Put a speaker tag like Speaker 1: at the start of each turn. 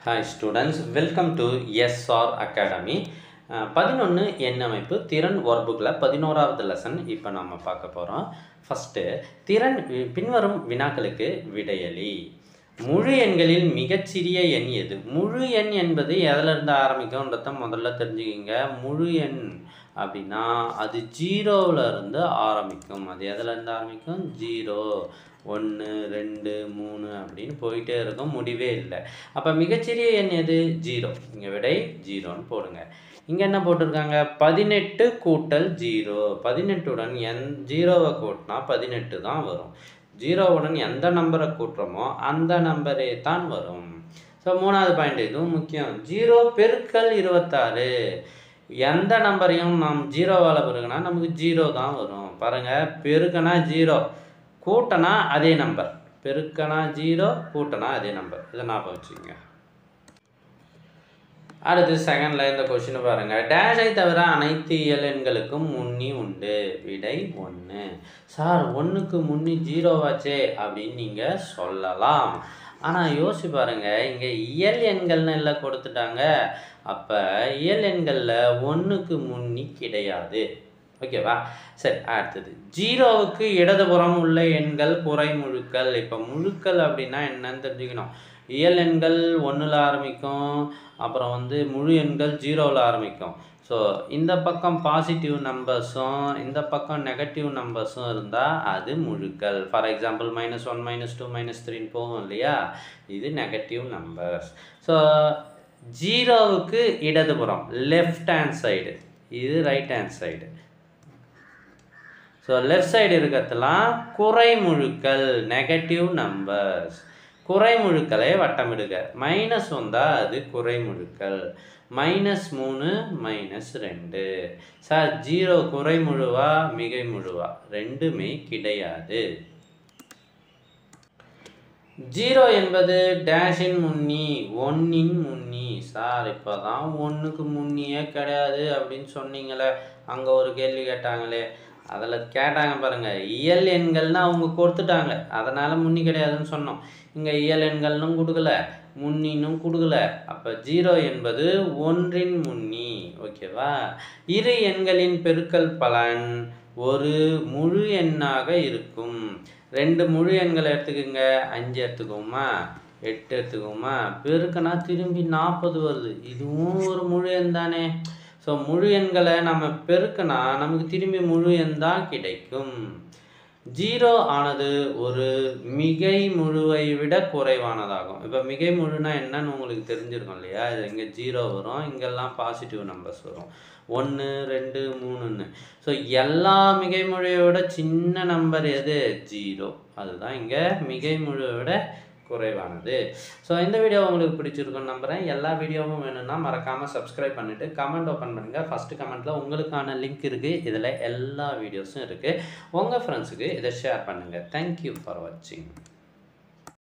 Speaker 1: Hi students, welcome to SR Academy. 11 எண்ணமைப்பு திறன் வர்புகளை 11வது lesson இப்போ நம்ம பார்க்க போகிறோம். ஃபஸ்ட்டு திறன் பின்வரும் வினாக்களுக்கு விடையளி. முழு எண்களில் மிகச்சிறிய எண் எது? முழு எண் என்பது எதிலிருந்து ஆரம்பிக்கும்ன்றத முதல்ல தெரிஞ்சுக்கிங்க. முழு எண் அப்படின்னா அது ஜீரோவிலேருந்து ஆரம்பிக்கும். அது எதிலேருந்து ஆரம்பிக்கும்? 0 1 2 3 அப்படின்னு போயிட்டே இருக்கும், முடிவே இல்லை. அப்போ மிகச்சிறிய எண் எது? 0. இங்கே விடை 0ன்னு போடுங்க. இங்கே என்ன போட்டிருக்காங்க? 18 கூட்டல் 0. 18உடன் 0வை கூட்டினா 18 தான் வரும். 0உடன் எந்த நம்பரை கூட்டுறோமோ அந்த நம்பரே தான் வரும். ஸோ 3வது பாயிண்ட் இதுவும் முக்கியம். 0 பெருக்கல் 26. எந்த நம்பரையும் நாம் 0வால் பெருக்கினா நமக்கு 0 தான் வரும். பாருங்கள், பெருக்கனா 0, கூட்டனா அதே நம்பர். பெருக்கனா 0, கூட்டனா அதே நம்பர். இதை ஞாபகம் வச்சுக்கோங்க. அடுத்து செகண்டில் இந்த கொஸ்டின் பாருங்கள். டேஷை தவிர அனைத்து இயல் எண்களுக்கும் முன்னி உண்டு. விடை 1. சார் 1க்கு முன்னி 0வாச்சே அப்படின்னு நீங்கள் சொல்லலாம். ஆனால் யோசிச்சு பாருங்கள், இங்கே இயல் எண்கள்னு எல்லாம் கொடுத்துட்டாங்க. அப்போ இயல் எண்களில் 1க்கு முன்னி கிடையாது. ஓகேவா? சரி, அடுத்தது 0வுக்கு இடதுபுறம் உள்ள எண்கள் குறைமுழுக்கள். இப்போ முழுக்கள் அப்படின்னா என்னன்னு தெரிஞ்சுக்கணும். இயல் எண்கள் 1ல் ஆரம்பிக்கும், அப்புறம் முழு எண்கள் 0வில் ஆரம்பிக்கும். ஸோ இந்த பக்கம் பாசிட்டிவ் நம்பர்ஸும் இந்த பக்கம் நெகட்டிவ் நம்பர்ஸும் இருந்தால் அது முழுக்கள். ஃபார் எக்ஸாம்பிள் -1 -2 -3 போகும் இல்லையா, இது நெகட்டிவ் நம்பர்ஸ். ஸோ 0வுக்கு இடதுபுறம் லெஃப்ட் ஹேண்ட் சைடு, இது right hand side. So left side இருக்கிறதுலாம் குறைமுழுக்கள், நெகட்டிவ் நம்பர்ஸ். குறைமுழுக்களை வட்டமிடுக. -1 வந்தால் அது குறைமுழுக்கள். -3 -2. சார் 0 குறைமுழுவா மிகை முழுவா? ரெண்டுமே கிடையாது. 0 என்பது டேஷின் முன்னி, 1ன் முன்னி. சார் இப்போ தான் 1க்கு முன்னியே கிடையாது அப்படின்னு சொன்னீங்களே, அங்கே ஒரு கேள்வி கேட்டாங்களே, அதில் கேட்டாங்க பாருங்கள். இயல் எண்கள்னு அவங்க கொடுத்துட்டாங்க, அதனால் முன்னி கிடையாதுன்னு சொன்னோம். இங்கே இயல் எண்கள்னும் கொடுக்கல, முன்னினும் கொடுக்கல. அப்போ 0 என்பது 1ன் முன்னி. ஓகேவா? இரு எண்களின் பெருக்கல் பலன் ஒரு முழு எண்ணாக இருக்கும். 2 முழு எண்களை எடுத்துக்கோங்க. 5 எடுத்துக்கோமா, 8 எடுத்துக்கோமா. பெருக்கனா திரும்பி 40 வருது. இதுவும் ஒரு முழு எண் தானே. ஸோ முழு எண்களை நம்ம பெருக்கினா நமக்கு திரும்பி முழு எண் தான் கிடைக்கும். 0 ஆனது ஒரு மிகை முழுவை விட குறைவானதாகும். இப்போ மிகை முழுனா என்னன்னு உங்களுக்கு தெரிஞ்சிருக்கும் இல்லையா? இது இங்கே 0 வரும், இங்கெல்லாம் பாசிட்டிவ் நம்பர்ஸ் வரும், 1 2 3ன்னு. ஸோ எல்லா மிகை முழுவை விட சின்ன நம்பர் எது? 0. அதுதான் இங்கே மிகை முழுவை விட குறைவானது. ஸோ இந்த வீடியோ உங்களுக்கு பிடிச்சிருக்குன்னு நம்புகிறேன். எல்லா வீடியோவும் வேணும்னா மறக்காமல் சப்ஸ்கிரைப் பண்ணிவிட்டு கமெண்ட் ஓப்பன் பண்ணுங்கள். ஃபஸ்ட்டு கமெண்ட்டில் உங்களுக்கான லிங்க் இருக்குது. இதில் எல்லா வீடியோஸும் இருக்குது. உங்கள் ஃப்ரெண்ட்ஸுக்கு இதை ஷேர் பண்ணுங்கள். தேங்க்யூ ஃபார் வாட்சிங்.